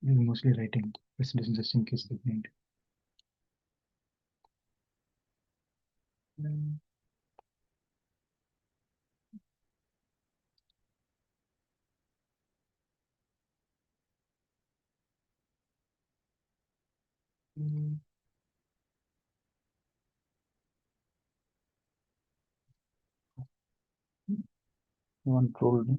We're mostly writing presentations just in case they need. One trolled.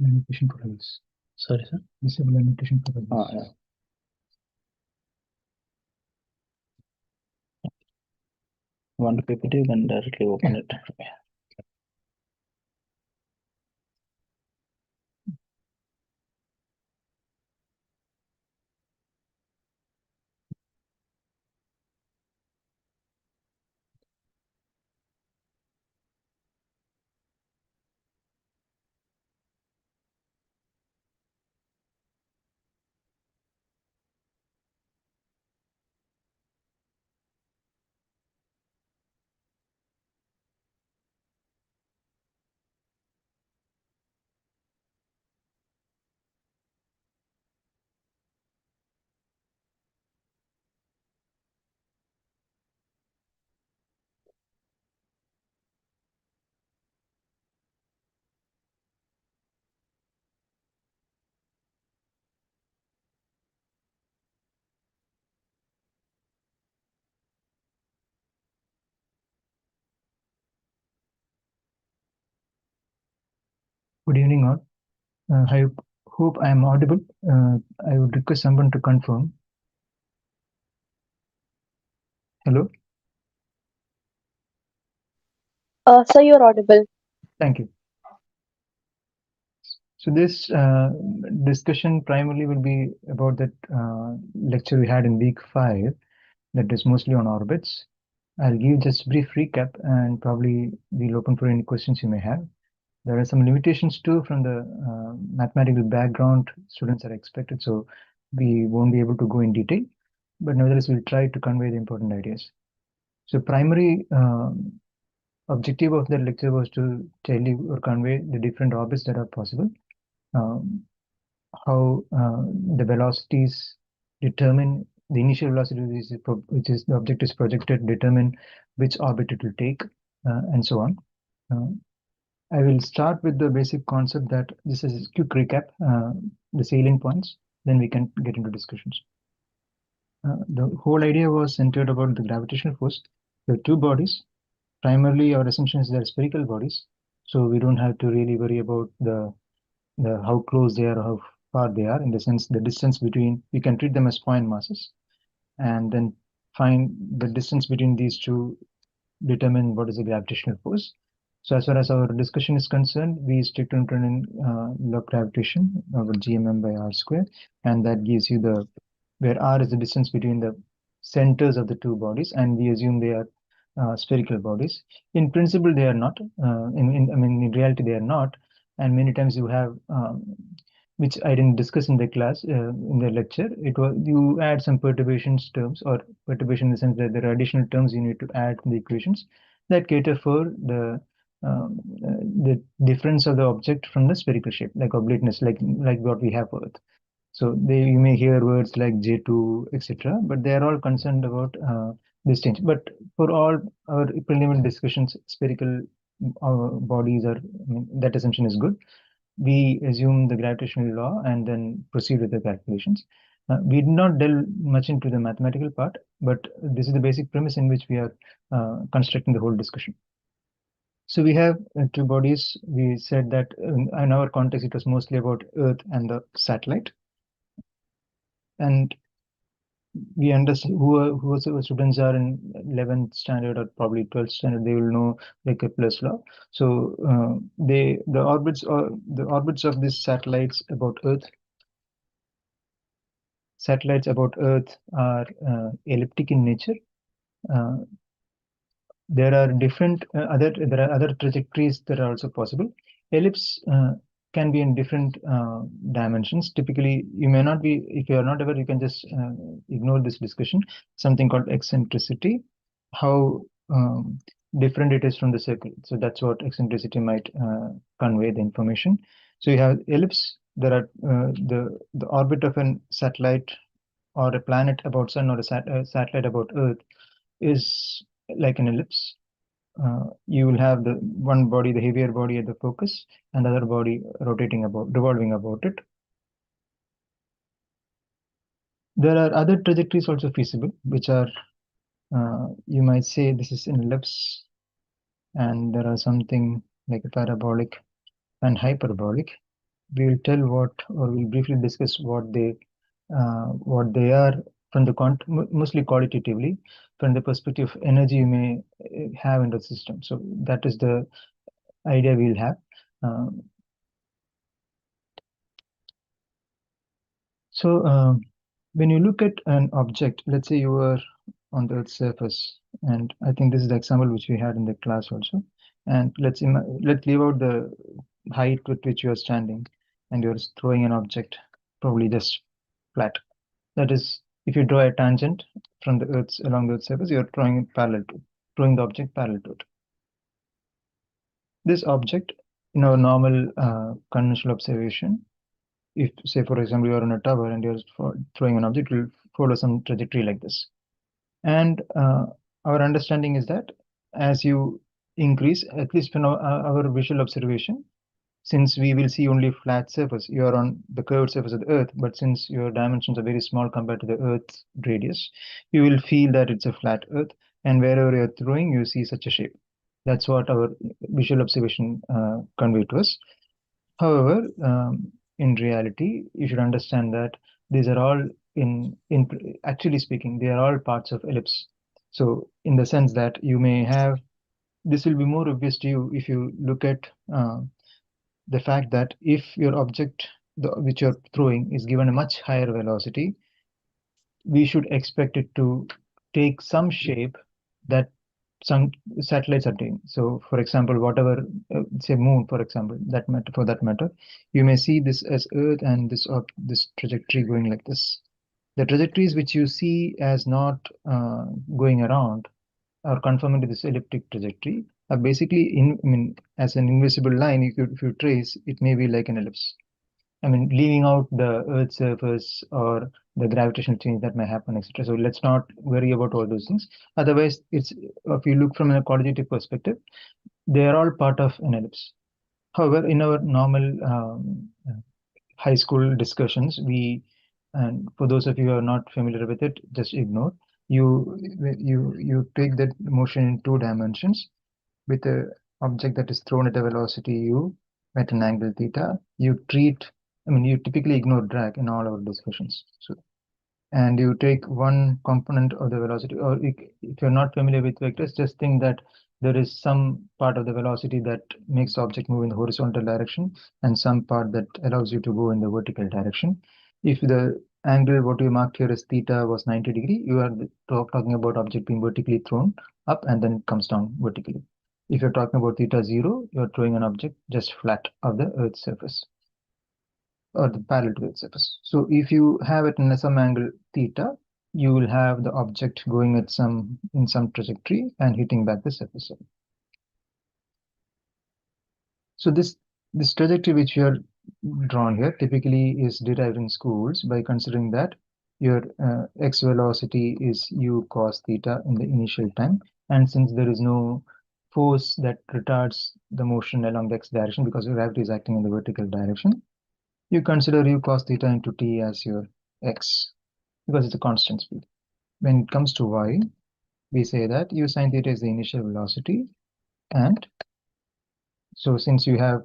Limitation profiles. Sorry, sir. Disable limitation profiles. Yeah. Want PPT, you can directly open it. Good evening, all. I hope I am audible. I would request someone to confirm. Hello. Sir, you're audible. Thank you. So this discussion primarily will be about that lecture we had in week 5 that is mostly on orbits. I'll give just a brief recap and probably we'll open for any questions you may have. There are some limitations too from the mathematical background students are expected, so we won't be able to go in detail, but nevertheless we'll try to convey the important ideas. So primary objective of the lecture was to tell you or convey the different orbits that are possible, um, how the velocities determine the initial velocity which is the object is projected, determine which orbit it will take, and so on. I will start with the basic concept that this is a quick recap, the salient points, then we can get into discussions. The whole idea was centered about the gravitational force. There are two bodies. Primarily, our assumption is they're spherical bodies, so we don't have to really worry about the how close they are, how far they are. In the sense, the distance between, we can treat them as point masses, and then find the distance between these two, determine what is the gravitational force. So as far as our discussion is concerned, we stick to Newtonian law of gravitation over gmm by r square, and that gives you the where r is the distance between the centers of the two bodies, and we assume they are spherical bodies. In principle, they are not. I mean, in reality, they are not. And many times you have, which I didn't discuss in the class, in the lecture, it was you add some perturbations terms, or perturbation in the sense that there are additional terms you need to add to the equations that cater for the difference of the object from the spherical shape, like obliteness, like what we have for Earth. So you may hear words like J2, etc., but they are all concerned about this change. But for all our preliminary discussions, spherical bodies are, I mean, that assumption is good. We assume the gravitational law and then proceed with the calculations. We did not delve much into the mathematical part, but this is the basic premise in which we are constructing the whole discussion. So we have two bodies. We said that in our context, it was mostly about Earth and the satellite. And we understand who students are in 11th standard or probably 12th standard, they will know the Kepler's law. So the orbits of these satellites about Earth are elliptic in nature. Uh, there are other trajectories that are also possible. Ellipse can be in different dimensions. Typically, you may not be, if you are not aware, you can just ignore this discussion. Something called eccentricity, how different it is from the circle. So that's what eccentricity might convey the information. So you have ellipse. There are the orbit of a satellite or a planet about Sun or a satellite about Earth is like an ellipse. You will have the one body, the heavier body at the focus, and the other body revolving about it. There are other trajectories also feasible, which are, you might say this is an ellipse, and there are something like a parabolic and hyperbolic. We will tell what, or we'll briefly discuss what they are from the mostly qualitatively, from the perspective of energy you may have in the system. So that is the idea we'll have. Um, So when you look at an object, let's say you were on the Earth's surface, and I think this is the example which we had in the class also. And let's leave out the height with which you are standing, and you're throwing an object, probably just flat. That is, if you draw a tangent from the Earth's along the Earth's surface, you're throwing the object parallel to it. This object, in our normal conventional observation, if say for example you are on a tower and you're throwing an object, it will follow some trajectory like this. And our understanding is that as you increase, at least from our visual observation, since we will see only flat surface, you are on the curved surface of the Earth, but since your dimensions are very small compared to the Earth's radius, you will feel that it's a flat Earth, and wherever you're throwing, you see such a shape. That's what our visual observation convey to us. However, in reality, you should understand that these are all in actually speaking, they are all parts of ellipse. So in the sense that you may have, this will be more obvious to you if you look at the fact that if your object which you're throwing is given a much higher velocity, we should expect it to take some shape that some satellites are doing. So, for example, whatever, say moon, for example, for that matter, you may see this as Earth and this trajectory going like this. The trajectories which you see as not going around or conforming to this elliptic trajectory are basically I mean, as an invisible line. If you trace, it may be like an ellipse. I mean, leaving out the Earth's surface or the gravitational change that may happen, etc. So let's not worry about all those things. Otherwise, it's if you look from a qualitative perspective, they are all part of an ellipse. However, in our normal high school discussions, and for those of you who are not familiar with it, just ignore. You take that motion in two dimensions with a object that is thrown at a velocity u at an angle theta. You typically ignore drag in all our discussions. So, and you take one component of the velocity, or if you're not familiar with vectors, just think that there is some part of the velocity that makes the object move in the horizontal direction and some part that allows you to go in the vertical direction. If the angle what you marked here as theta was 90 degree, you are talking about object being vertically thrown up and then it comes down vertically. If you're talking about theta 0, you're throwing an object just flat of the Earth's surface or the parallel to the Earth's surface. So if you have it in some angle theta, you will have the object going at in some trajectory and hitting back the surface. So this trajectory which you are drawn here typically is derived in schools by considering that your x velocity is u cos theta in the initial time, and since there is no force that retards the motion along the x direction because gravity is acting in the vertical direction, you consider u cos theta into t as your x because it's a constant speed. When it comes to y, we say that u sin theta is the initial velocity, and so since uh,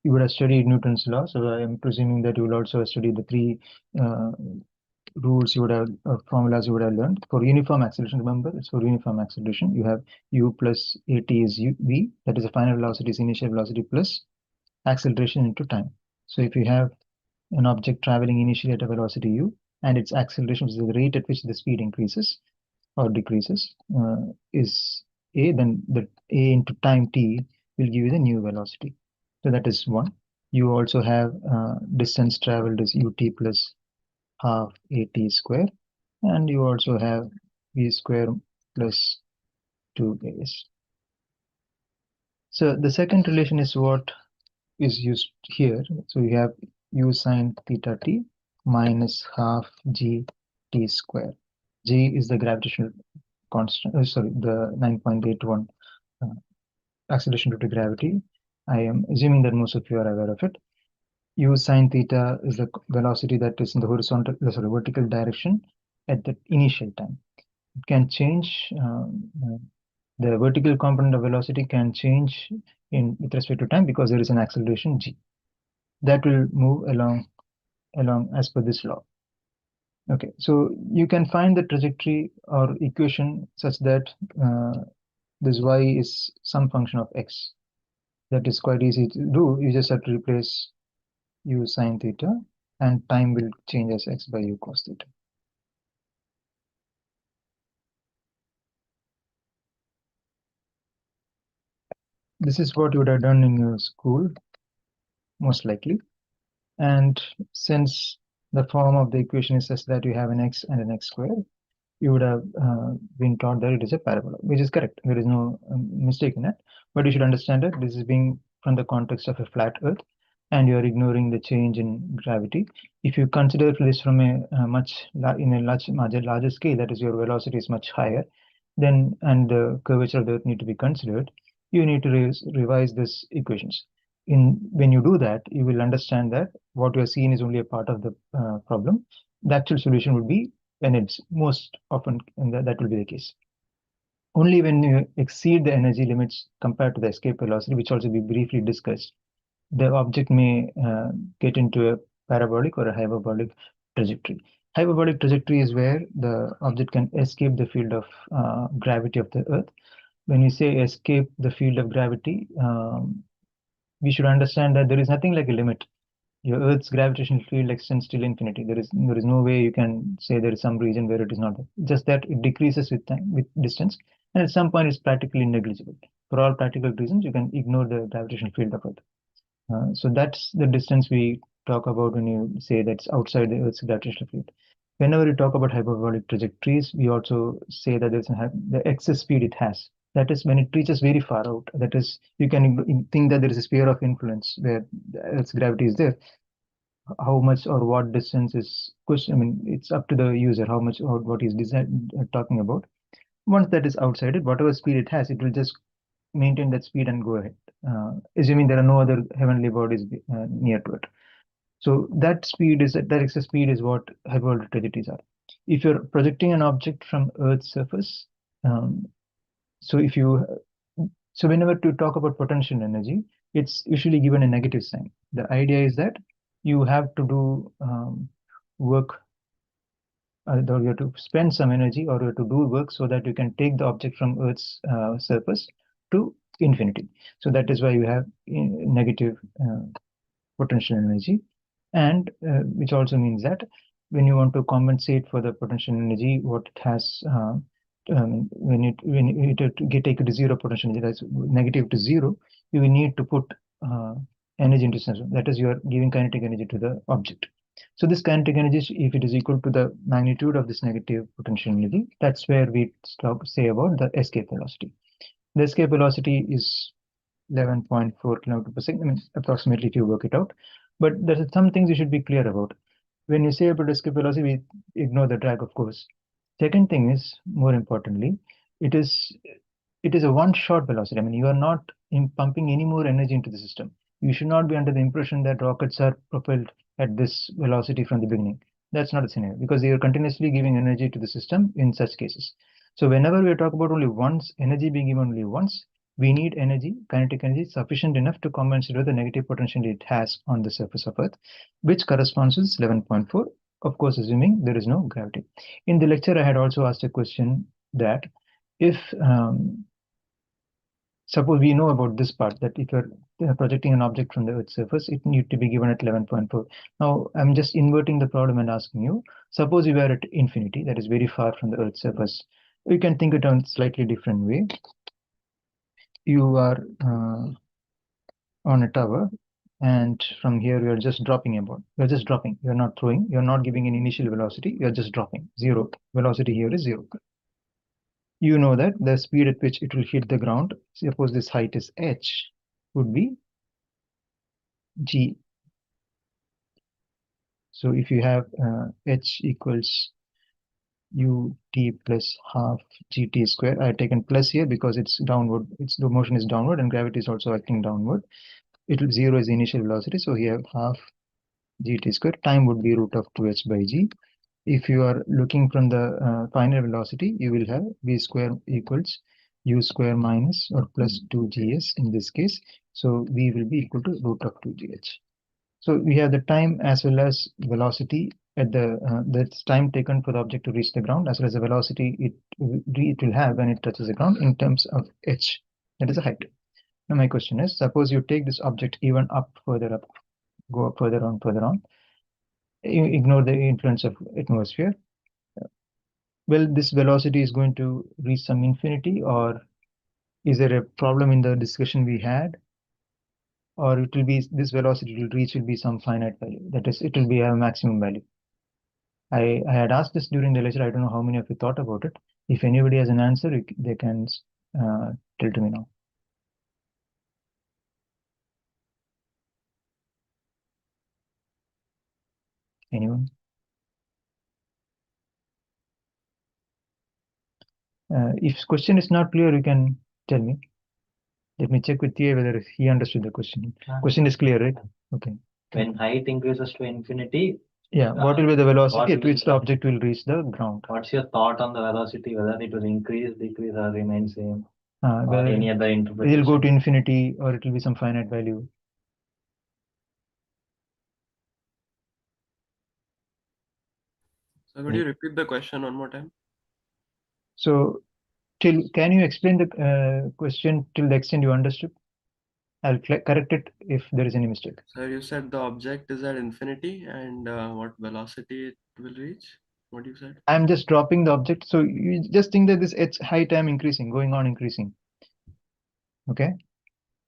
you would have studied Newton's law, so I am presuming that you will also study the three rules you would have, formulas you would have learned. For uniform acceleration, remember, it's for uniform acceleration. You have u plus at is v, that is the final velocity is initial velocity plus acceleration into time. So if you have an object traveling initially at a velocity u and its acceleration, which is the rate at which the speed increases or decreases, is a, then the a into time t will give you the new velocity. So that is one. You also have distance traveled is ut plus half at square, and you also have v square plus 2as. So the second relation is what is used here. So you have u sine theta t minus half g t square. G is the gravitational constant, sorry, the 9.81 uh, acceleration due to gravity. I am assuming that most of you are aware of it. U sine theta is the velocity that is in the horizontal, sorry, vertical direction at the initial time. It can change, the vertical component of velocity can change in with respect to time because there is an acceleration g that will move along as per this law. Okay, so you can find the trajectory or equation such that this y is some function of x. That is quite easy to do. You just have to replace u sine theta and time will change as x by u cos theta. This is what you would have done in your school, most likely. And since the form of the equation is such that you have an x and an x squared, you would have been taught that it is a parabola, which is correct. There is no mistake in it. But you should understand that this is being from the context of a flat Earth, and you are ignoring the change in gravity. If you consider this from a larger scale, that is, your velocity is much higher, then and the curvature of the Earth need to be considered. You need to revise these equations. When you do that, you will understand that what you are seeing is only a part of the problem. The actual solution would be, and it's most often that will be the case. Only when you exceed the energy limits compared to the escape velocity, which also we briefly discussed, the object may get into a parabolic or a hyperbolic trajectory. Hyperbolic trajectory is where the object can escape the field of gravity of the Earth. When we say escape the field of gravity, we should understand that there is nothing like a limit. Your Earth's gravitational field extends till infinity. There is no way you can say there is some region where it is not there. Just that it decreases with time, with distance, and at some point it's practically negligible. For all practical reasons, you can ignore the gravitational field of Earth. So that's the distance we talk about when you say that's outside the Earth's gravitational field. Whenever you talk about hyperbolic trajectories, we also say that there's the excess speed it has. That is when it reaches very far out. That is, you can think that there is a sphere of influence where the Earth's gravity is there. How much or what distance is question? I mean, it's up to the user how much or what he's talking about. Once that is outside it, whatever speed it has, it will just maintain that speed and go ahead, assuming there are no other heavenly bodies near to it. So that excess speed is what hyperbolic trajectories are. If you're projecting an object from Earth's surface, um, so if you so whenever to talk about potential energy, it's usually given a negative sign. The idea is that you have to do work, or you have to spend some energy, or you have to do work so that you can take the object from Earth's surface to infinity. So that is why you have negative potential energy, and which also means that when you want to compensate for the potential energy, what it has, when it get take it to zero potential energy, that's negative to zero, you will need to put energy into system. That is, you are giving kinetic energy to the object. So this kinetic energy, if it is equal to the magnitude of this negative potential energy, that's where we say about the escape velocity. The escape velocity is 11.4 kilometer per second, I mean, approximately if you work it out. But there are some things you should be clear about. When you say about escape velocity, we ignore the drag, of course. Second thing is, more importantly, it is it is a one-shot velocity. I mean, you are not pumping any more energy into the system. You should not be under the impression that rockets are propelled at this velocity from the beginning. That's not a scenario because you are continuously giving energy to the system in such cases. So whenever we talk about only once, energy being given only once, we need energy, kinetic energy, sufficient enough to compensate with the negative potential it has on the surface of Earth, which corresponds to 11.4 of course assuming there is no gravity. In the lecture, I had also asked a question that if suppose we know about this part, that if you're projecting an object from the Earth's surface, it need to be given at 11.4. Now, I'm just inverting the problem and asking you, suppose you are at infinity, that is very far from the Earth's surface. You can think it on slightly different way. You are on a tower, and from here you are just dropping about. You're just dropping. You're not throwing. You're not giving an initial velocity. You're just dropping. Zero. Velocity here is zero. You know that the speed at which it will hit the ground, suppose this height is h, would be g. So if you have h equals ut plus half gt square, I have taken plus here because it's downward. The motion is downward and gravity is also acting downward. Zero is the initial velocity, so here half gt square. Time would be root of 2h by g. If you are looking from the final velocity, you will have v square equals u square minus or plus 2gs in this case. So v will be equal to root of 2gh. So we have the time as well as velocity at that's time taken for the object to reach the ground, as well as the velocity it will have when it touches the ground in terms of h, that is the height. Now my question is, suppose you take this object even further up, go up further on, ignore the influence of atmosphere. Well, this velocity is going to reach some infinity, or is there a problem in the discussion we had? Or it will be this velocity will be some finite value. That is, it will be a maximum value. I had asked this during the lecture. I don't know how many of you thought about it. If anybody has an answer, they can tell to me now. Anyone? If question is not clear, you can tell me. Let me check with TA whether he understood the question. Question is clear, right? Okay. When height increases to infinity, yeah, what will be the velocity at which the object will reach the ground? What's your thought on the velocity, whether it will increase, decrease, or remain same? Or Well, any other it will interpretation? go to infinity, or it will be some finite value. So could you repeat the question one more time? So, can you explain the question till the extent you understood? I'll correct it if there is any mistake. So you said the object is at infinity, and what velocity it will reach? What you said? I'm just dropping the object. So you just think that this h height I'm increasing, going on increasing. Okay.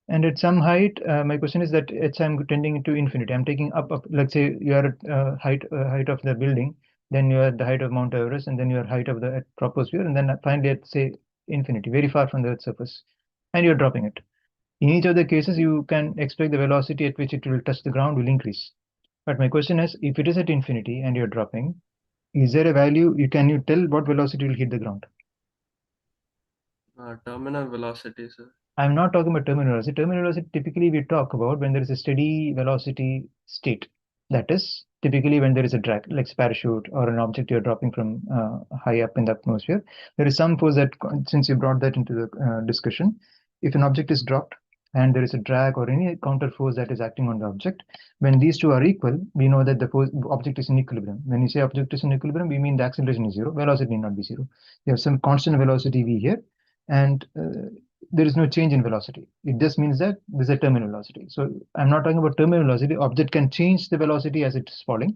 And at some height, my question is that h I'm tending to infinity. I'm taking up. Let's say you are at height of the building, then you are at the height of Mount Everest, and then you are height of the troposphere, and then finally at say infinity, very far from the Earth's surface, and you're dropping it. In each of the cases, you can expect the velocity at which it will touch the ground will increase. But my question is, if it is at infinity and you're dropping, is there a value? Can you tell what velocity will hit the ground? Terminal velocity, sir. I'm not talking about terminal velocity. Terminal velocity typically we talk about when there is a steady velocity state. That is typically when there is a drag, like parachute or an object you're dropping from high up in the atmosphere. There is some force that, since you brought that into the discussion, if an object is dropped and there is a drag or any counter force that is acting on the object, when these two are equal, we know that the object is in equilibrium. When you say object is in equilibrium, we mean the acceleration is zero, velocity need not be zero. You have some constant velocity v here, and there is no change in velocity. It just means that there's a terminal velocity. So I'm not talking about terminal velocity. Object can change the velocity as it's falling,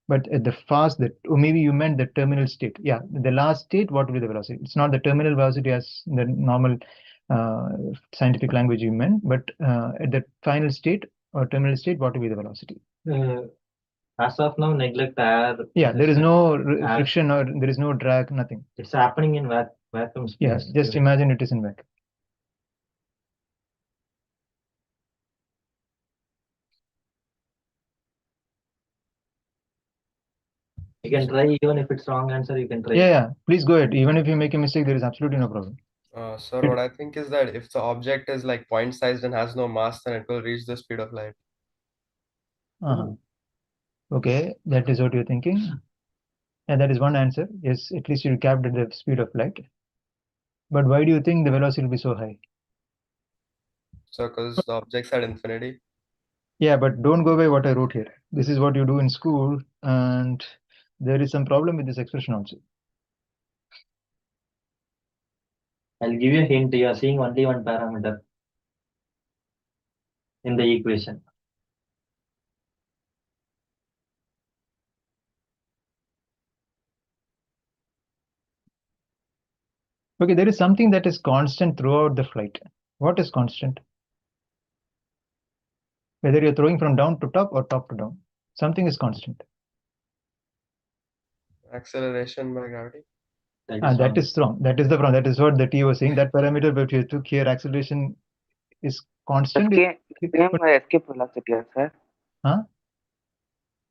but at the fast that, or maybe you meant the terminal state. Yeah, the last state, what will be the velocity? It's not the terminal velocity as the normal scientific language you meant, but at the final state or terminal state, what will be the velocity? As of now, neglect air. Yeah, there is no friction or there is no drag, nothing. It's happening in vacuum space. Yes, just imagine it is in vacuum. You can try, even if it's wrong answer, you can try. Yeah, please go ahead. Even if you make a mistake, there is absolutely no problem. Sir, what I think is that if the object is like point sized and has no mass, then it will reach the speed of light. Okay, that is what you're thinking. And that is one answer. Yes, at least you capped at the speed of light. But why do you think the velocity will be so high? So because the object's at infinity. Yeah, but don't go by what I wrote here. This is what you do in school, and there is some problem with this expression also. I'll give you a hint. You are seeing only one parameter in the equation. Okay, there is something that is constant throughout the flight. What is constant? Whether you're throwing from down to top or top to down, something is constant. Acceleration by gravity. That Ah, is that wrong. is wrong. That is the wrong. That is what the T was saying. That parameter that you took here, acceleration is constant. Same But, escape velocity, sir. huh?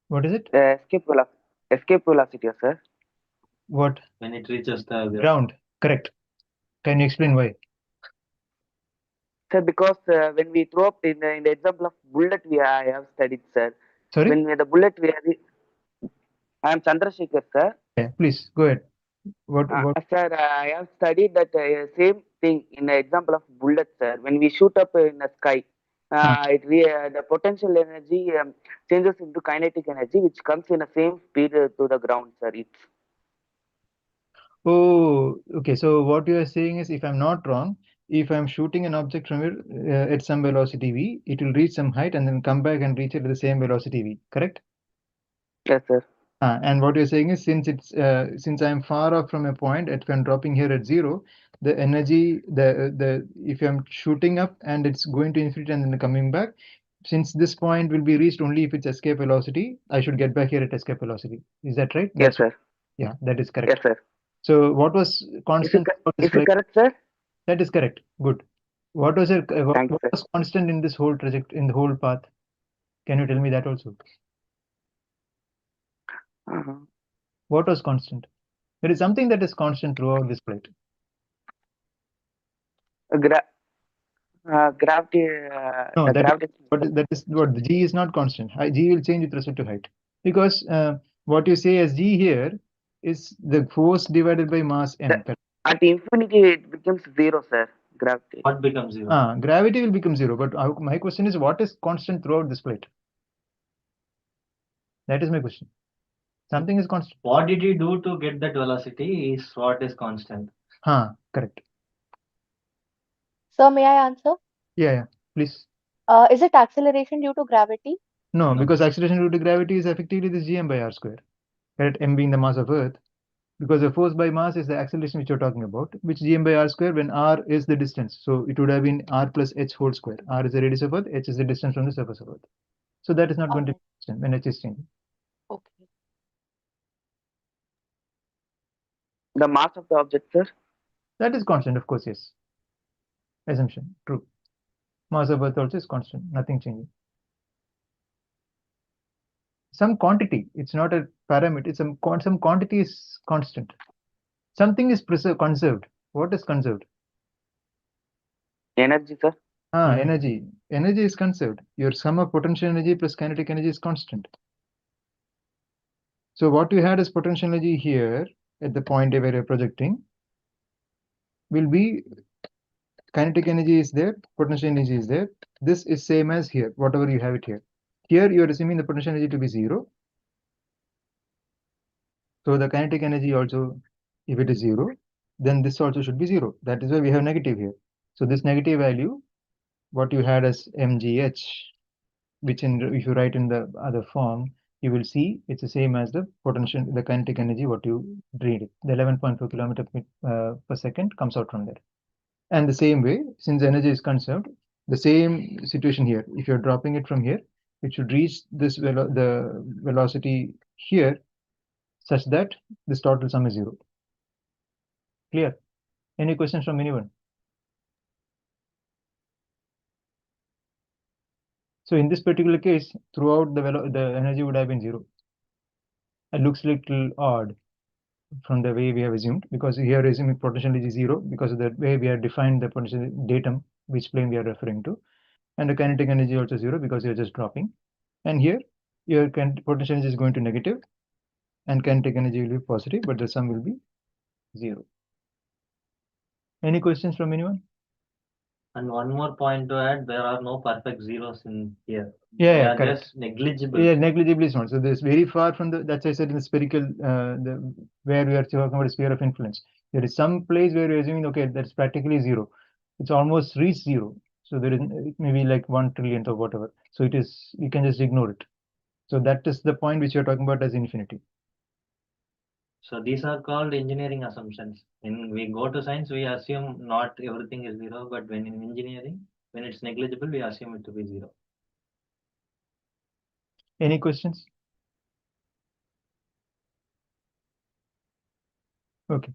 What is it? The escape velocity, sir. What? When it reaches the Ground. Correct. Can you explain why? Sir, because when we throw up in the example of bullet, I have studied, sir. Sorry? When the bullet I am Chandrasekhar, sir. Yeah, please go ahead. What? Sir, I have studied that same thing in the example of bullet, sir. When we shoot up in the sky, the potential energy changes into kinetic energy, which comes in the same speed to the ground, sir. Oh, okay. So what you are saying is, if I'm not wrong, if I'm shooting an object from here at some velocity v, it will reach some height and then come back and reach it at the same velocity v. Correct? Yes, sir. And what you're saying is, since I'm far off from a point, if I'm dropping here at 0, the energy, if I'm shooting up and it's going to infinity and then coming back, since this point will be reached only if it's escape velocity, I should get back here at escape velocity. Is that right? Yes, sir. Yeah, that is correct. Yes, sir. So what was constant for this Is it flight? correct, sir? That is correct. Good. What was it? What Thank you, sir. was constant in this whole in the whole path? Can you tell me that also? Uh-huh. What was constant? There is something that is constant throughout this flight. Gravity. No, The gravity. that is what the G is not constant. G will change with respect to height, because what you say as G here is the force divided by mass m. At infinity, it becomes 0, sir. Gravity. What becomes 0? Gravity will become 0. But my question is, what is constant throughout this flight? That is my question. Something is constant. What did you do to get that velocity is what is constant. Correct. So may I answer? Yeah, please. Is it acceleration due to gravity? No, No. because acceleration due to gravity is effectively this gm by r square. Correct? M being the mass of Earth. Because the force by mass is the acceleration which you're talking about, which gm by r square when r is the distance. So it would have been r plus h whole square. R is the radius of Earth, h is the distance from the surface of Earth. So that is not going to be constant when h is changing. Okay. The mass of the object, sir? That is constant, of course, yes. Assumption, true. Mass of Earth also is constant, nothing changing. Some quantity, it's not a parameter, it's some quantity is constant. Something is conserved. What is conserved? Energy, sir? Energy. Energy is conserved. Your sum of potential energy plus kinetic energy is constant. So what you had as potential energy here at the point where you're projecting will be kinetic energy is there, potential energy is there. This is same as here, whatever you have it here. Here you are assuming the potential energy to be 0. So the kinetic energy also, if it is 0, then this also should be 0. That is why we have negative here. So this negative value, what you had as mgh, which if you write in the other form, you will see it's the same as the potential, the kinetic energy, what you read it. The 11.4 kilometer per second comes out from there. And the same way, since energy is conserved, the same situation here. If you're dropping it from here, it should reach this the velocity here, such that this total sum is 0. Clear? Any questions from anyone? So in this particular case, throughout the energy would have been 0. It looks a little odd from the way we have assumed, because here assuming potential energy is 0 because of the way we have defined the potential datum, which plane we are referring to, and the kinetic energy also 0 because you're just dropping. And here your potential energy is going to negative and kinetic energy will be positive, but the sum will be 0. Any questions from anyone? And one more point to add, there are no perfect zeros in here. Yeah, They yeah, are correct. just negligible. Yeah, negligibly small. So there's very far from the, that's why I said in the spherical, where we are talking about a sphere of influence. There is some place where we're assuming, okay, that's practically zero. It's almost reached zero. So there is maybe like 1 trillionth or whatever. So it is, you can just ignore it. So that is the point which you're talking about as infinity. So these are called engineering assumptions. When we go to science, we assume not everything is zero, but when in engineering, when it's negligible, we assume it to be zero. Any questions? Okay.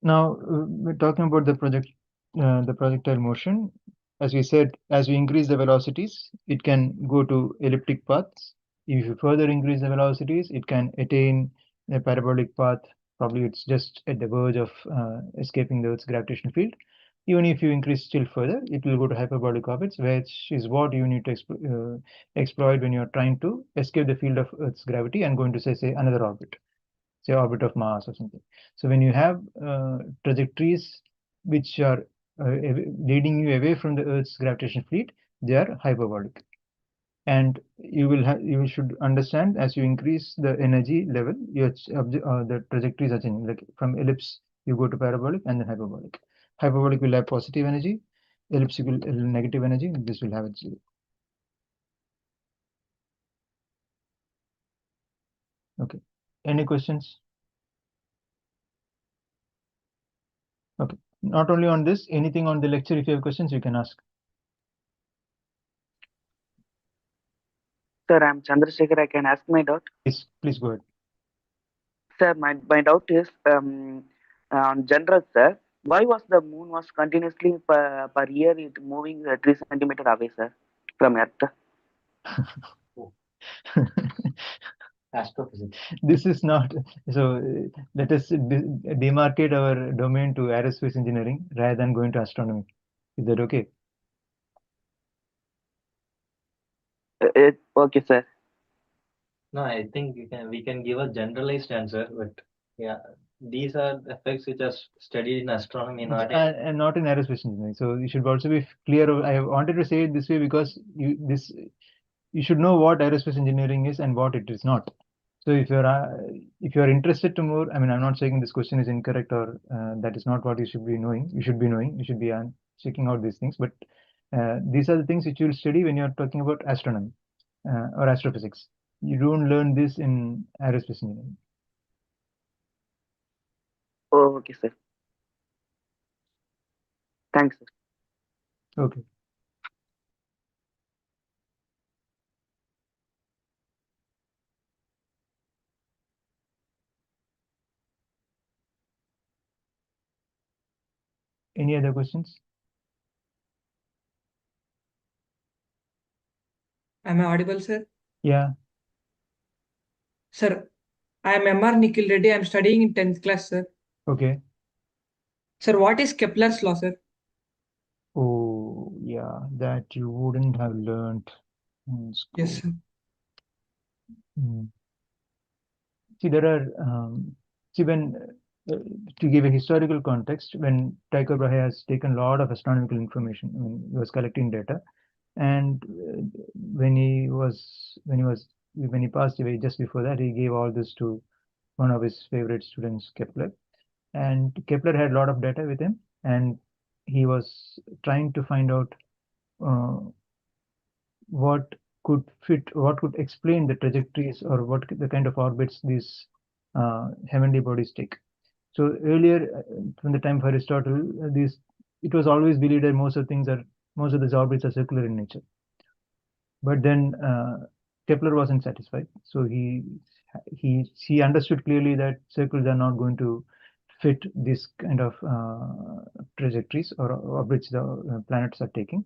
Now we're talking about the projectile motion. As we said, as we increase the velocities, it can go to elliptic paths. If you further increase the velocities, it can attain a parabolic path. Probably it's just at the verge of escaping the Earth's gravitational field. Even if you increase still further, it will go to hyperbolic orbits, which is what you need to exploit when you're trying to escape the field of Earth's gravity and go into, say another orbit, say orbit of Mars or something. So when you have trajectories which are leading you away from the Earth's gravitational field, they are hyperbolic. And you should understand, as you increase the energy level, the trajectories are changing. Like from ellipse, you go to parabolic and then hyperbolic. Hyperbolic will have positive energy, elliptic will negative energy. This will have it zero. Okay. Any questions? Okay. Not only on this, anything on the lecture, if you have questions, you can ask. Sir, I'm Chandrasekhar. I can ask my doubt. Please go ahead. Sir, my doubt is on general, sir. Why was the moon was continuously per year it moving 3 centimeter away, sir, from Earth? Astrophysics. This is not so. Let us demarcate our domain to aerospace engineering rather than going to astronomy. Is that okay? Okay, sir. No, I think we can give a generalized answer, but yeah, these are effects which are studied in astronomy, not in And not in aerospace engineering. So you should also be clear. I wanted to say it this way because you should know what aerospace engineering is and what it is not. So if you're interested to more, I mean, I'm not saying this question is incorrect or that is not what you should be knowing. You should be knowing. You should be checking out these things. But these are the things which you'll study when you're talking about astronomy or astrophysics. You don't learn this in aerospace engineering. Oh, okay, sir. Thanks, sir. Okay. Any other questions? Am I audible, sir? Yeah. Sir, I am MR Nikhil Reddy. I am studying in 10th class, sir. Okay. Sir, what is Kepler's law, sir? Oh, yeah, that you wouldn't have learned in school. Yes, sir. See, there are, when, to give a historical context, when Tycho Brahe has taken a lot of astronomical information, I mean, he was collecting data, and when he passed away, just before that, he gave all this to one of his favorite students, Kepler, and Kepler had a lot of data with him, and he was trying to find out uh, what could explain the trajectories or what the kind of orbits these heavenly bodies take. So earlier, from the time of Aristotle, it was always believed that most of these orbits are circular in nature. But then Kepler wasn't satisfied, so he understood clearly that circles are not going to fit this kind of trajectories or orbits the planets are taking.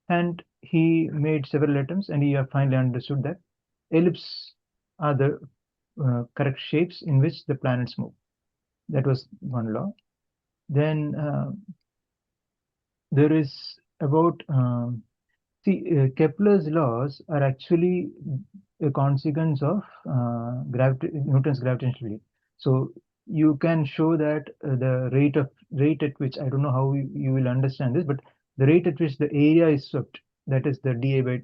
And he made several attempts, and he finally understood that ellipses are the correct shapes in which the planets move. That was one law. Then there is about Kepler's laws are actually a consequence of Newton's gravitational field. So you can show that the rate at which, I don't know how you will understand this, but the rate at which the area is swept, that is the dA by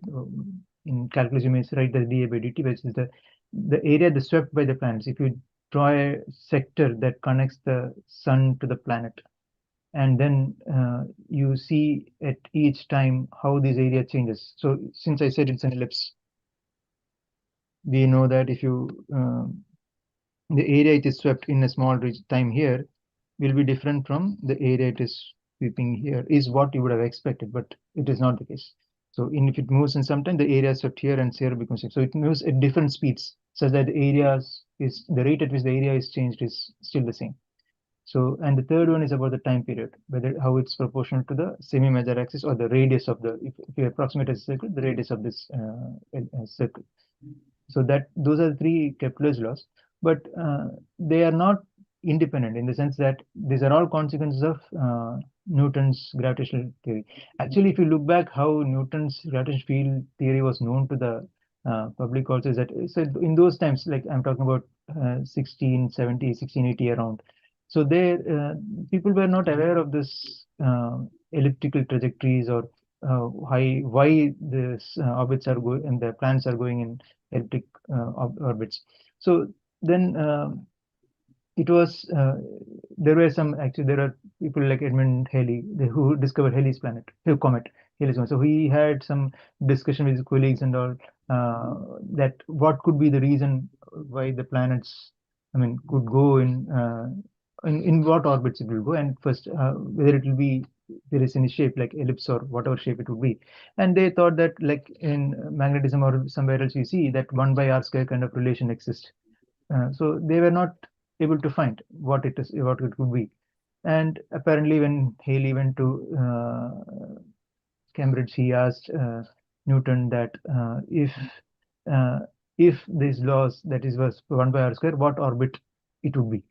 in calculus you may write the dA by dt, which is the area that's swept by the planets. If you draw a sector that connects the sun to the planet, and then you see at each time how this area changes. So since I said it's an ellipse, we know that if you the area it is swept in a small time here will be different from the area it is sweeping here, is what you would have expected, but it is not the case. So if it moves in some time, the area swept here and zero becomes six. So it moves at different speeds, such that the areas is the rate at which the area is changed is still the same. So, and the third one is about the time period, whether how it's proportional to the semi-major axis or the radius of the, if you approximate a circle, the radius of this circle. So that those are the three Kepler's laws, but they are not independent in the sense that these are all consequences of Newton's gravitational theory. Actually, if you look back how Newton's gravitational field theory was known to the public also, is that so in those times, like I'm talking about 1670, 1680 around. So there, people were not aware of this elliptical trajectories or why this orbits are going and the planets are going in elliptic orbits. So then it was there were some actually there are people like Edmund Halley who discovered Halley's comet, Halley's comet. So he had some discussion with his colleagues and all that what could be the reason why the planets, I mean, could go in what orbits it will go, and first whether it will be there is any shape like ellipse or whatever shape it would be. And they thought that like in magnetism or somewhere else you see that 1 by r square kind of relation exists. So they were not able to find what it is, what it could be. And apparently when Halley went to Cambridge, he asked Newton that if these laws, that is was 1 by r square, what orbit it would be.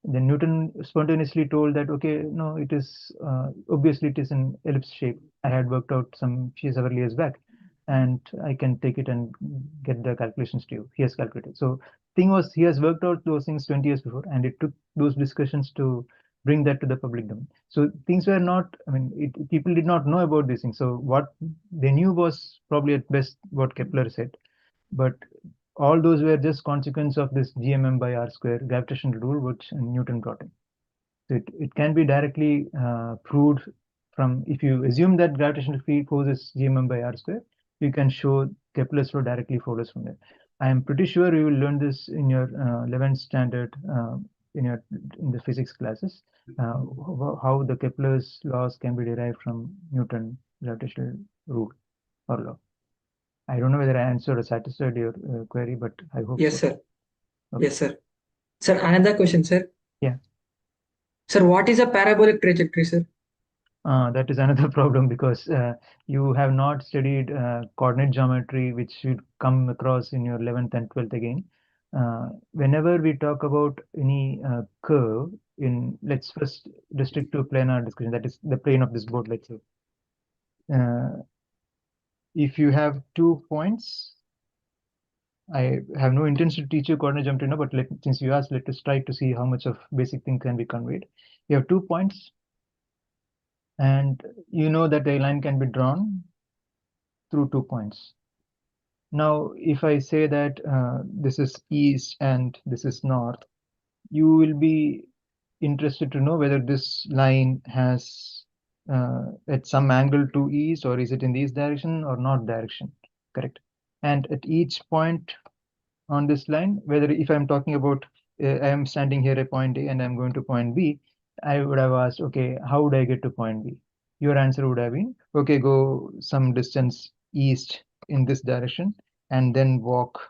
Then Newton spontaneously told that, okay, no, it is obviously it is an ellipse shape. I had worked out some few several years back, and I can take it and get the calculations to you. He has calculated. So thing was, he has worked out those things 20 years before, and it took those discussions to bring that to the public domain. So things were not, I mean, people did not know about these things. So what they knew was probably at best what Kepler said, but all those were just consequence of this GMM by r square gravitational rule which Newton brought in. So it can be directly proved from, if you assume that gravitational field force is GMM by r square, you can show Kepler's law directly follows from there. I am pretty sure you will learn this in your 11th standard in the physics classes, how the Kepler's laws can be derived from Newton gravitational rule or law. I don't know whether I answered or satisfied your query, but I hope Yes, so. sir. Okay. Yes, sir. Sir, another question, sir. Yeah. Sir, what is a parabolic trajectory, sir? That is another problem because you have not studied coordinate geometry, which should come across in your 11th and 12th again. Whenever we talk about any curve let's first restrict to planar discussion, that is the plane of this board, let's say. If you have 2 points, I have no intention to teach you coordinate geometry now, but since you asked, let us try to see how much of basic thing can be conveyed. You have 2 points, and you know that a line can be drawn through 2 points. Now, if I say that this is east and this is north, you will be interested to know whether this line has at some angle to east, or is it in this direction or north direction, correct? And at each point on this line, whether if I'm talking about, I am standing here at point A and I'm going to point B, I would have asked, okay, how would I get to point B? Your answer would have been, okay, go some distance east in this direction and then walk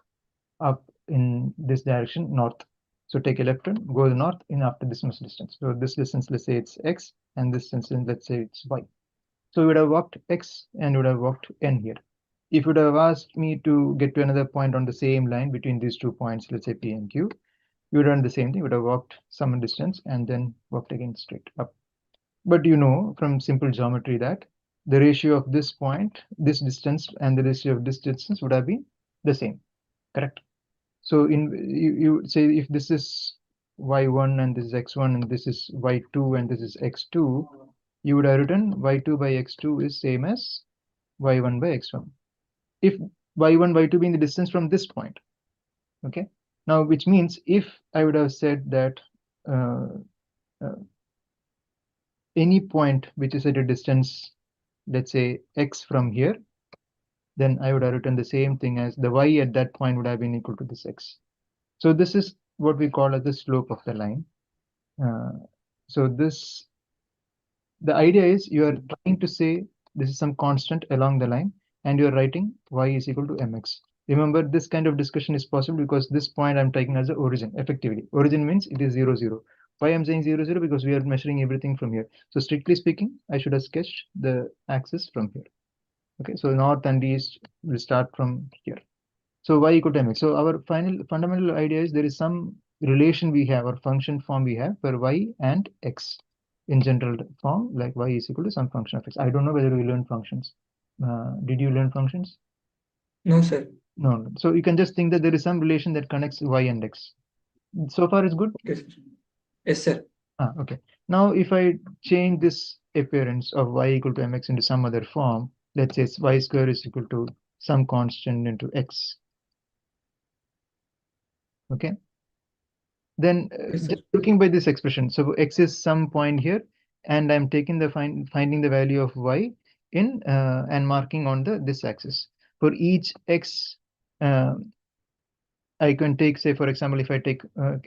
up in this direction north. So take a left turn, go north in after this much distance. So this distance, let's say it's X, and this distance, let's say it's Y. So we would have walked X and would have walked N here. If you would have asked me to get to another point on the same line between these 2 points, let's say P and Q, you would have done the same thing. You would have walked some distance and then walked again straight up. But you know from simple geometry that the ratio of this point, this distance, and the ratio of this distance would have been the same, correct? So you say if this is y1 and this is x1 and this is y2 and this is x2, you would have written y2 by x2 is same as y1 by x1. If y1, y2 being the distance from this point, okay? Now, which means if I would have said that uh, any point which is at a distance, let's say x from here, then I would have written the same thing as the y at that point would have been equal to this x. So this is what we call as the slope of the line. So the idea is you are trying to say this is some constant along the line and you are writing y is equal to mx. Remember, this kind of discussion is possible because this point I'm taking as the origin, effectively. Origin means it is 0, 0. Why I'm saying 0, 0? Because we are measuring everything from here. So strictly speaking, I should have sketched the axis from here. Okay, so north and east will start from here. So y equal to mx. So our fundamental idea is there is some relation we have or function form we have for y and x in general form, like y is equal to some function of x. I don't know whether we learned functions. Did you learn functions? No, sir. No, no. So you can just think that there is some relation that connects y and x. So far it's good? Yes, sir. Yes, sir. Okay. Now if I change this appearance of y equal to mx into some other form, let's say y square is equal to some constant into x. Okay. Then Yes, sir. just looking by this expression, so x is some point here, and I'm taking the finding the value of y in and marking on the this axis. For each x, I can take, say, for example, if I take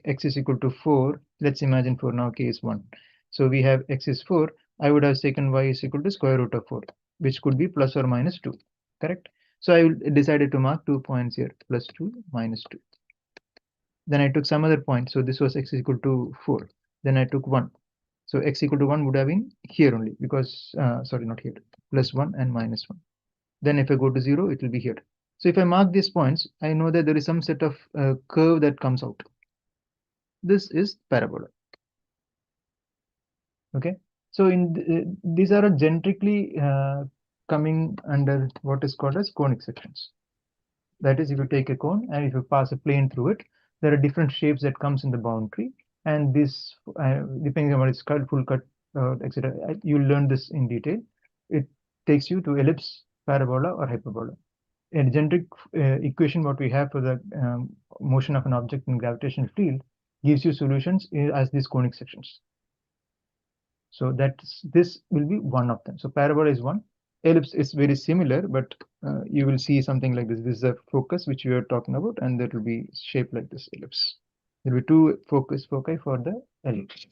x is equal to 4, let's imagine for now k is 1. So we have x is 4, I would have taken y is equal to square root of 4, which could be plus or minus 2, correct? So I decided to mark 2 points here, plus 2, minus 2. Then I took some other point. So this was x is equal to 4. Then I took 1. So x equal to 1 would have been here only because, sorry, not here, plus 1 and minus 1. Then if I go to 0, it will be here. So if I mark these points, I know that there is some set of curve that comes out. This is parabola. Okay. So these are generically coming under what is called as conic sections. That is, if you take a cone and if you pass a plane through it, there are different shapes that comes in the boundary, and this depending on what it's cut, full cut, etc. You learn this in detail. It takes you to ellipse, parabola, or hyperbola. A generic equation what we have for the motion of an object in gravitational field gives you solutions as these conic sections. So this will be one of them. So parabola is one. Ellipse is very similar, but you will see something like this. This is a focus which we are talking about, and that will be shaped like this ellipse. There will be two foci for the ellipse.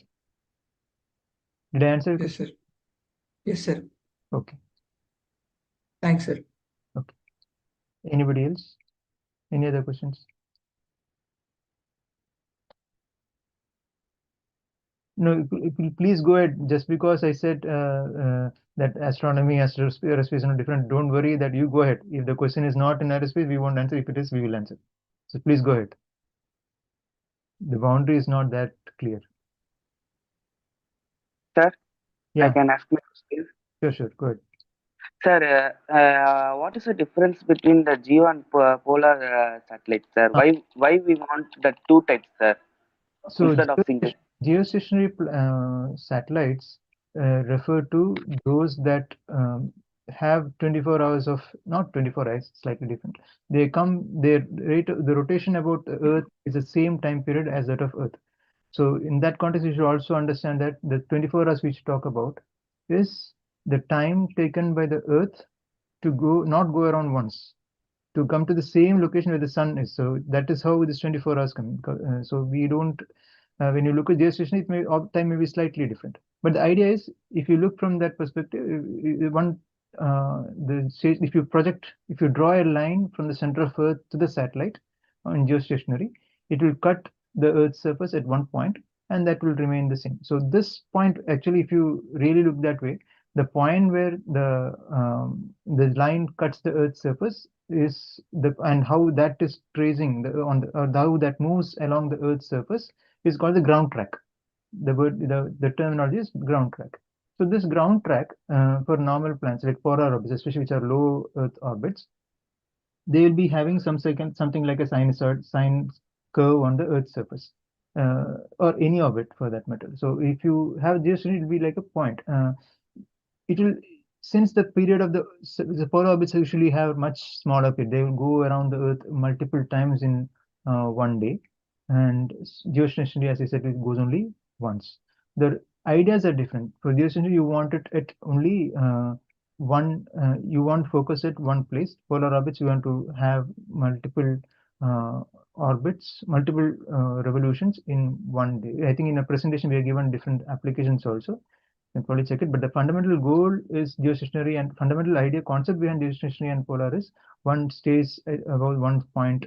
Did I answer your Yes, question? sir. Yes, sir. Okay. Thanks, sir. Okay. Anybody else? Any other questions? No, please go ahead. Just because I said that astronomy, aerospace are different, don't worry that you go ahead. If the question is not in aerospace, we won't answer. If it is, we will answer. So please go ahead. The boundary is not that clear. Sir, I Yeah, can ask my question. sure, go ahead. Sir, what is the difference between the geo and polar satellites, sir? Why we want the two types, sir, So instead of single? geostationary satellites refer to those that have 24 hours of, not 24 hours, slightly different. They come, their rate, the rotation about the Earth is the same time period as that of Earth. So in that context, you should also understand that the 24 hours which talk about is the time taken by the Earth to not go around once, to come to the same location where the sun is. So that is how this 24 hours coming. So we don't, when you look at geostation, time may be slightly different. But the idea is, if you look from that perspective, if you project, if you draw a line from the center of Earth to the satellite in geostationary, it will cut the Earth's surface at one point, and that will remain the same. So this point, actually, if you really look that way, the point where the line cuts the Earth's surface is and how that is tracing or how that moves along the Earth's surface is called the ground track. The terminology is ground track. So this ground track for normal planets like polar orbits, especially which are low Earth orbits, they will be having something like a sinusoid sine curve on the Earth's surface. or any orbit for that matter. So if you have geostationary, it will be like a point. It will, since the period of the polar orbits usually have much smaller period. They will go around the Earth multiple times in one day, and geostationary, as I said, it goes only once. The ideas are different. For geostationary, you want it at only one. You want focus at one place. Polar orbits, you want to have multiple uh, orbits, multiple revolutions in one day. I think in a presentation we are given different applications also. You can probably check it. But the fundamental goal is geostationary, and fundamental idea concept behind geostationary and polar is one stays at about one point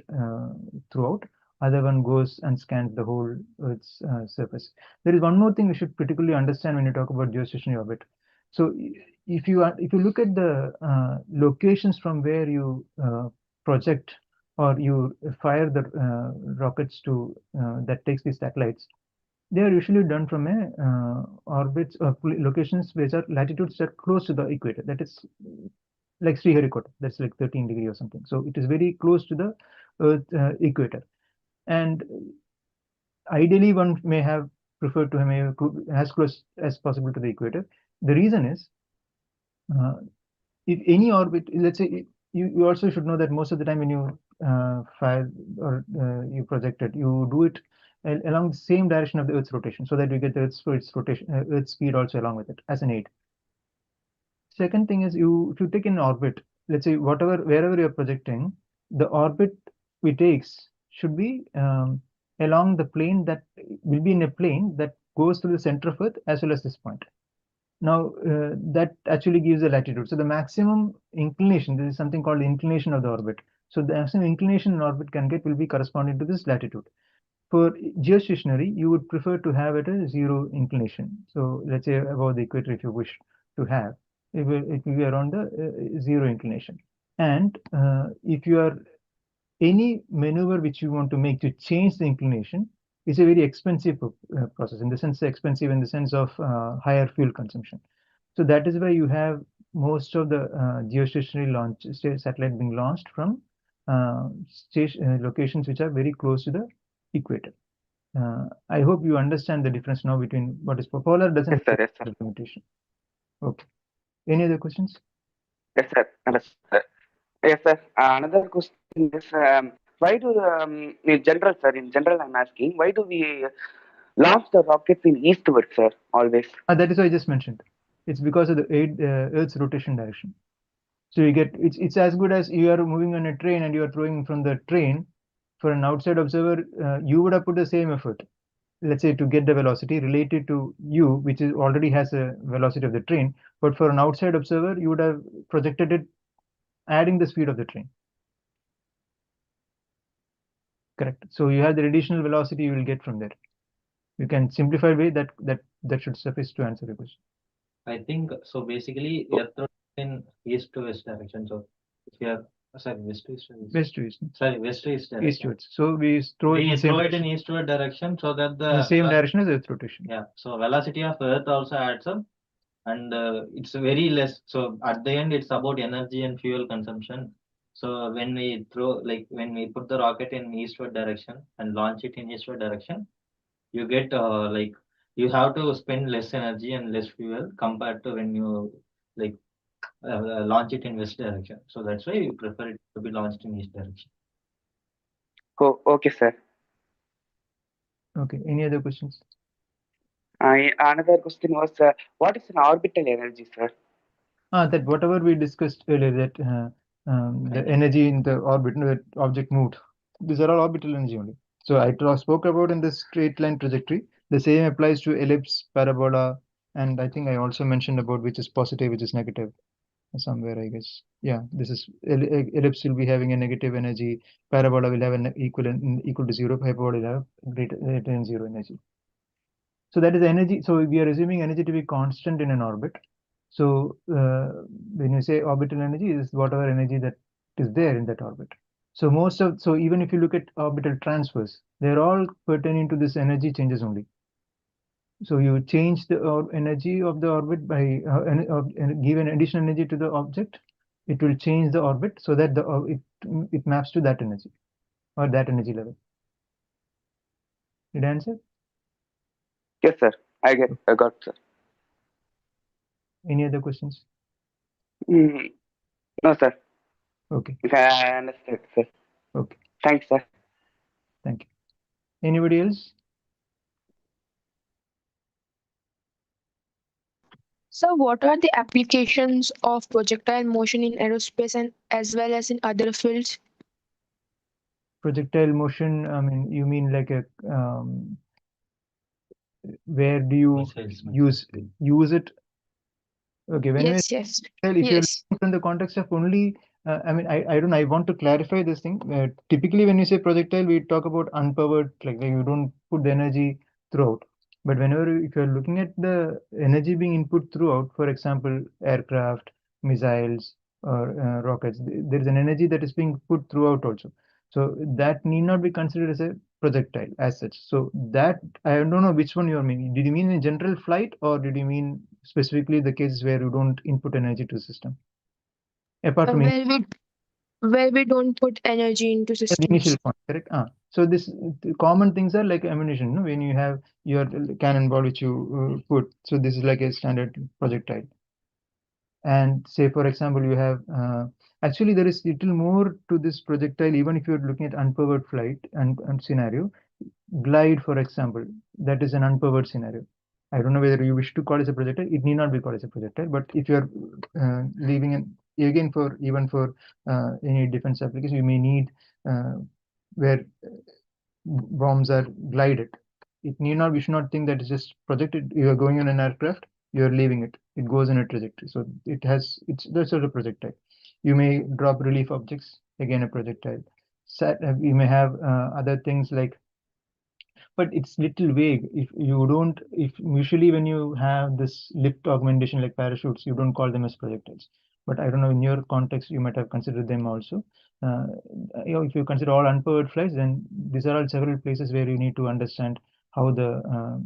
throughout, other one goes and scans the whole Earth's surface. There is one more thing we should particularly understand when you talk about geostationary orbit. So if you look at the locations from where you project or you fire the rockets to that takes these satellites, they are usually done from a orbits or locations which are latitudes that are close to the equator. That is like Sriharikota, that's like 13 degree or something. So it is very close to the Earth equator. And ideally, one may have preferred to have as close as possible to the equator. The reason is, if any orbit, let's say, you also should know that most of the time when you fire or you project it, you do it along the same direction of the Earth's rotation, so that you get the Earth's rotation, Earth's speed also along with it as an aid. Second thing is, if you take an orbit, let's say wherever you're projecting, the orbit it takes should be along the plane that will be in a plane that goes through the center of Earth as well as this point. Now, that actually gives a latitude. So the maximum inclination, there is something called inclination of the orbit. So the maximum inclination an orbit can get will be corresponding to this latitude. For geostationary, you would prefer to have it a zero inclination. So let's say above the equator, if you wish to have, it will be around the zero inclination. And if you are any maneuver which you want to make to change the inclination is a very expensive process, in the sense expensive in the sense of higher fuel consumption. So that is why you have most of the geostationary satellite being launched from locations which are very close to the equator. I hope you understand the difference now between what is polar doesn't Yes, sir. Yes, sir. have limitation. Okay. Any other questions? Yes, sir. Understood, sir. Yes, sir. Another question is, why do in general, sir? In general, I'm asking, why do we launch the rockets in eastward, sir? Always. That is what I just mentioned. It's because of the Earth's rotation direction. So you get it's as good as you are moving on a train and you are throwing from the train. For an outside observer, you would have put the same effort, let's say, to get the velocity related to you, which is already has a velocity of the train. But for an outside observer, you would have projected it adding the speed of the train. Correct. So you have the additional velocity you will get from there. You can simplify way that should suffice to answer your question. I think so. Basically, Earth rotates in east to west direction. So if you are sorry, west to east, West to east. sorry, west to east direction. Eastwards. So we throw it in We the same throw it in direction. eastward direction so that In the same direction as Earth rotation. yeah. So velocity of Earth also adds up, and it's very less. So at the end, it's about energy and fuel consumption. So when we when we put the rocket in eastward direction and launch it in eastward direction, you get you have to spend less energy and less fuel compared to when you like launch it in west direction. So that's why we prefer it to be launched in east direction. Oh, okay, sir. Okay. Any other questions? Another question was, what is an orbital energy, sir? That whatever we discussed earlier, that the energy in the orbit, the object moved. These are all orbital energy only. So I spoke about in the straight line trajectory. The same applies to ellipse, parabola, and I think I also mentioned about which is positive, which is negative somewhere, I guess. Yeah, this is ellipse will be having a negative energy. Parabola will have an equal to zero. Hyperbola will have greater than zero energy. So that is energy. So we are assuming energy to be constant in an orbit. So when you say orbital energy, is whatever energy that is there in that orbit. So even if you look at orbital transfers, they're all pertaining to this energy changes only. So you change the energy of the orbit by give an additional energy to the object, it will change the orbit so that it maps to that energy or that energy level. Did I answer? Yes, sir. I got, sir. Any other questions? Mm, no, sir. Okay. I understood, sir. Okay. Thanks, sir. Thank you. Anybody else? So, what are the applications of projectile motion in aerospace and as well as in other fields? Projectile motion, I mean, you mean like a where do you Missiles, use it? Okay, when Yes, yes, well, if you're yes. looking from the context of only, I mean, I don't know, I want to clarify this thing. Typically, when you say projectile, we talk about unpowered, like you don't put the energy throughout. But whenever, if you're looking at the energy being input throughout, for example, aircraft, missiles, or rockets, there is an energy that is being put throughout also. So that need not be considered as a projectile as such. So that I don't know which one you're meaning. Did you mean in general flight or did you mean specifically the cases where you don't input energy to the system? Apart from Where we don't put energy into the initial systems. point, correct? So this the common things are like ammunition, no? When you have your cannonball which you put, so this is like a standard projectile. And say, for example, you have actually there is little more to this projectile, even if you're looking at unpowered flight and scenario. Glide, for example, that is an unpowered scenario. I don't know whether you wish to call it a projectile. It need not be called as a projectile, but if you're leaving it again for even for any defense application, you may need uh, where bombs are glided. It need not, we should not think that it's just projected. You are going on an aircraft, you are leaving it. It goes in a trajectory. So it has, it's that's sort of projectile. You may drop relief objects, again a projectile. You may have other things like, but it's little vague. If you don't, if usually when you have this lift augmentation like parachutes, you don't call them as projectiles. But I don't know, in your context, you might have considered them also. Uh, if you consider all unpowered flights, then these are all several places where you need to understand how the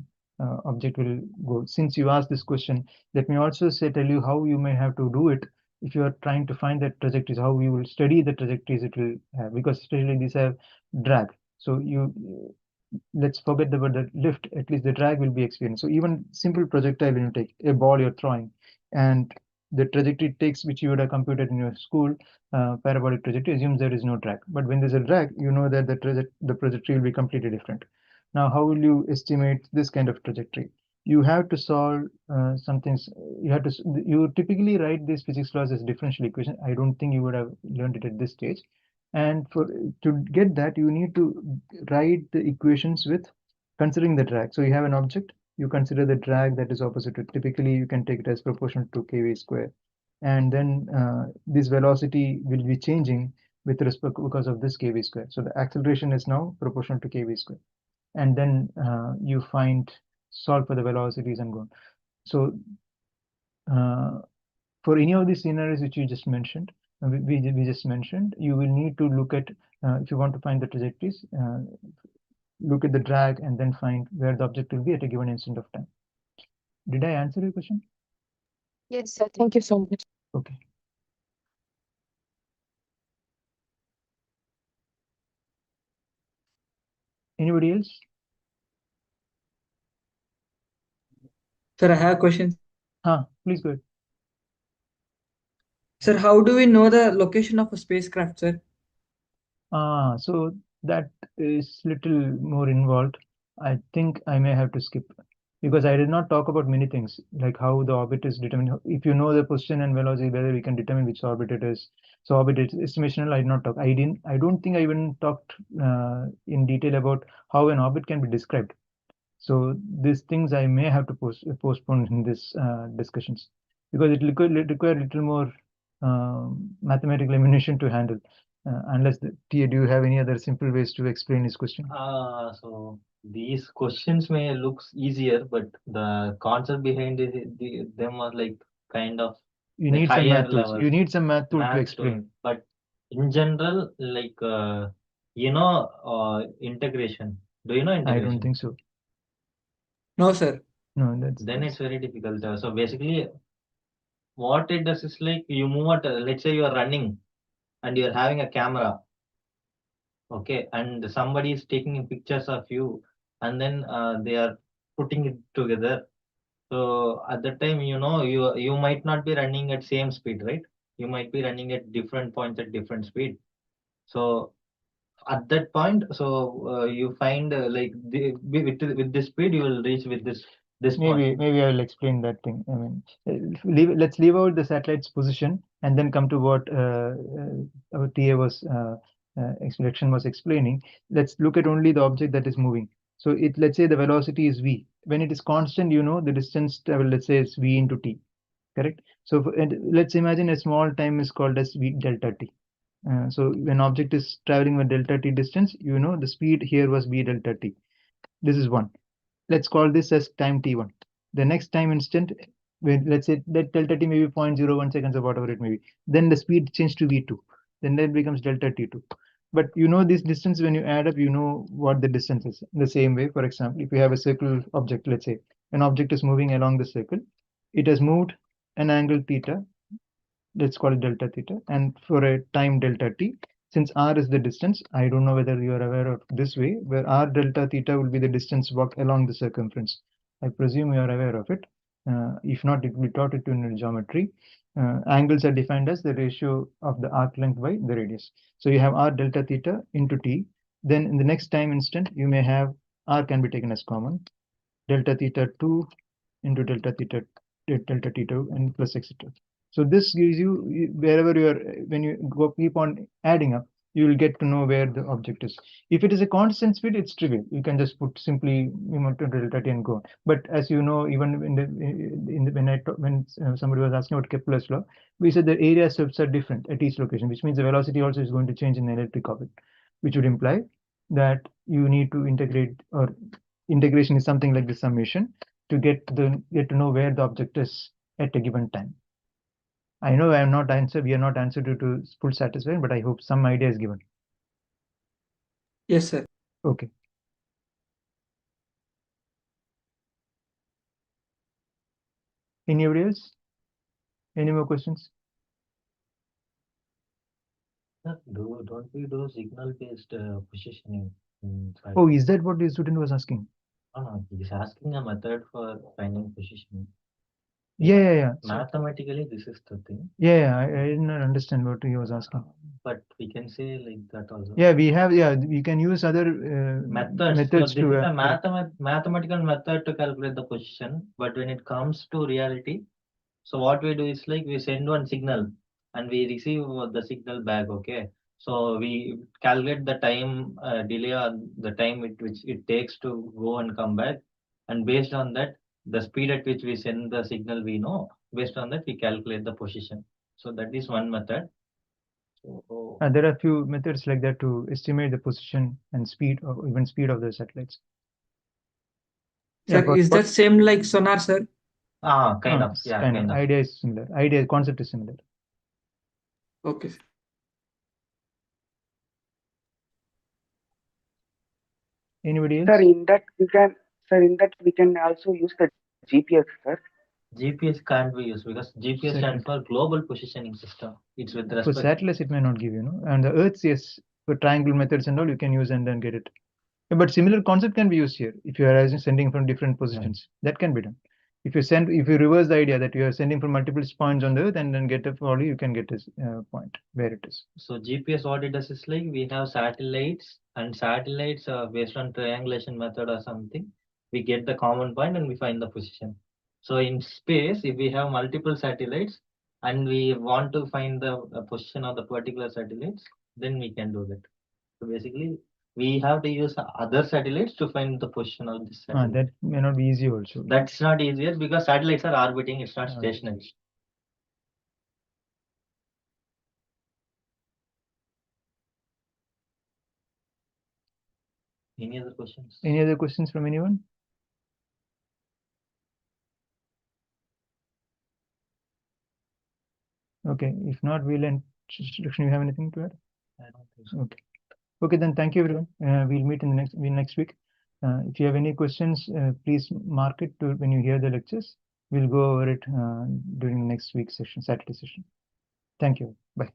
object will go. Since you asked this question, let me also say tell you how you may have to do it if you are trying to find the trajectories, how you will study the trajectories it will have, because especially these have drag. So you let's forget about the lift, at least the drag will be experienced. So even simple projectile, when you take a ball you're throwing and the trajectory it takes, which you would have computed in your school, parabolic trajectory assumes there is no drag. But when there's a drag, you know that the trajectory will be completely different. Now, how will you estimate this kind of trajectory? You have to solve some things. You typically write these physics laws as differential equation. I don't think you would have learned it at this stage. And for to get that, you need to write the equations with considering the drag. So you have an object, you consider the drag that is opposite to it. Typically, you can take it as proportional to kv square. And then this velocity will be changing with respect because of this kv square. So the acceleration is now proportional to kv square. And then you solve for the velocities and go on. So for any of these scenarios which you just mentioned, we just mentioned, you will need to look at, if you want to find the trajectories, look at the drag and then find where the object will be at a given instant of time. Did I answer your question? Yes, sir. Thank you so much. Okay. Anybody else? Sir, I have questions. Please go ahead. Sir, how do we know the location of a spacecraft, sir? So that is little more involved. I think I may have to skip because I did not talk about many things like how the orbit is determined. If you know the position and velocity, whether we can determine which orbit it is. So orbit estimation, I did not talk. I don't think I even talked in detail about how an orbit can be described. So these things I may have to postpone in this discussions because it require a little more mathematical ammunition to handle. Unless Tia, do you have any other simple ways to explain his question? So these questions may look easier, but the concept behind them are like kind of You like need some higher math tools. level You need some math tool to math tool. explain. But in general, like integration. Do you know I integration? don't think so. No, sir. No, Then it's very difficult. So basically, what it does is like you move at, let's say you are running and you're having a camera, okay, and somebody is taking pictures of you and then they are putting it together. So at that time, you might not be running at same speed, right? You might be running at different points at different speed. So at that point, so you find like with this speed, you will reach with this point. Maybe I will explain that thing. I mean, let's leave out the satellite's position and then come to what our TA was explanation was explaining. Let's look at only the object that is moving. So let's say the velocity is v. When it is constant, the distance travel, let's say, is v into t. Correct. So and let's imagine a small time is called as v delta t. So when object is traveling with delta t distance, the speed here was v delta t. This is one. Let's call this as time t1. The next time instant, let's say that delta t may be 0.01 seconds or whatever it may be. Then the speed changes to v2. Then that becomes delta t2. But this distance, when you add up, you know what the distance is. In the same way, for example, if you have a circle object, let's say an object is moving along the circle, it has moved an angle theta, let's call it delta theta, and for a time delta t, since r is the distance, I don't know whether you are aware of this way, where r delta theta will be the distance walked along the circumference. I presume you are aware of it. If not, it will be taught it in geometry. Angles are defined as the ratio of the arc length by the radius. So you have r delta theta into t. Then in the next time instant, you may have r can be taken as common, delta theta 2 into delta theta delta t2 and plus etc. So this gives you wherever you are, when you keep on adding up, you will get to know where the object is. If it is a constant speed, it's trivial. You can just put simply to delta t and go on. But as you know, even when somebody was asking about Kepler's law, we said the area steps are different at each location, which means the velocity also is going to change in the electric orbit, which would imply that you need to integrate, or integration is something like the summation to get to know where the object is at a given time. I know I am not answered. We are not answered to full satisfaction, but I hope some idea is given. Yes, sir. Okay. Anybody else? Any more questions? Sir, don't we do signal-based positioning? Oh, is that what the student was asking? No, he's asking a method for finding positioning. Yeah. Mathematically, this is the thing. Yeah, I did not understand what he was asking. But we can say like that also. Yeah, we can use other Methods. So methods this to is a mathematical method to calculate the position. But when it comes to reality, so what we do is like we send one signal and we receive the signal back. Okay. So we calculate the time delay on the time which it takes to go and come back. And based on that, the speed at which we send the signal, we know. Based on that, we calculate the position. So that is one method. So, there are a few methods like that to estimate the position and speed, or even speed of the satellites. Sir, is that same like sonar, sir? kind of. Yeah, kind of. Idea is similar. Concept is similar. Okay, sir. Anybody else? Sir, in that we can also use the GPS, sir. GPS can't be used because GPS stands for Global Positioning System. It's with respect. For satellites, it may not give, and the Earth, yes, for triangle methods and all, you can use and then get it. But similar concept can be used here. If you are sending from different positions, that can be done. If you reverse the idea that you are sending from multiple points on the Earth and then get a follow, you can get this point where it is. So GPS, what it does is like we have satellites, and satellites based on triangulation method or something, we get the common point and we find the position. So in space, if we have multiple satellites and we want to find the position of the particular satellites, then we can do that. So basically, we have to use other satellites to find the position of this satellite. That may not be easy also. That's not easier because satellites are orbiting, it's not stationary. Any other questions? Any other questions from anyone? Okay, if not, we'll end. Lakshmi, you have anything to add? I don't think so. Okay. Okay, then thank you everyone. We'll meet in the next week. If you have any questions, please mark it to when you hear the lectures. We'll go over it during the next week's session, Saturday session. Thank you. Bye.